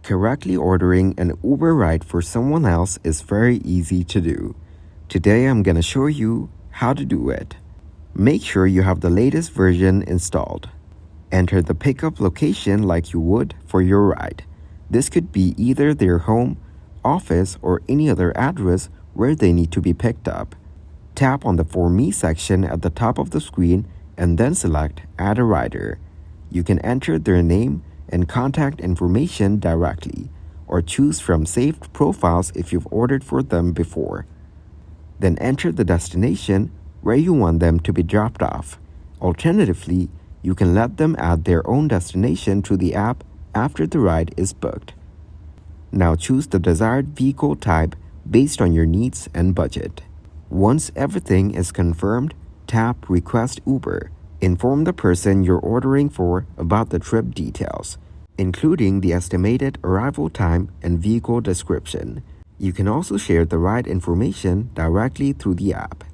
Correctly ordering an Uber ride for someone else is very easy to do. Today I'm gonna show you how to do it. Make sure you have the latest version installed. Enter the pickup location like you would for your ride. This could be either their home, office, or any other address where they need to be picked up. Tap on the For Me section at the top of the screen and then select Add a Rider. You can enter their name and contact information directly, or choose from saved profiles if you've ordered for them before. Then enter the destination where you want them to be dropped off. Alternatively, you can let them add their own destination to the app after the ride is booked. Now choose the desired vehicle type based on your needs and budget. Once everything is confirmed, tap Request Uber. Inform the person you're ordering for about the trip details, including the estimated arrival time and vehicle description. You can also share the ride information directly through the app.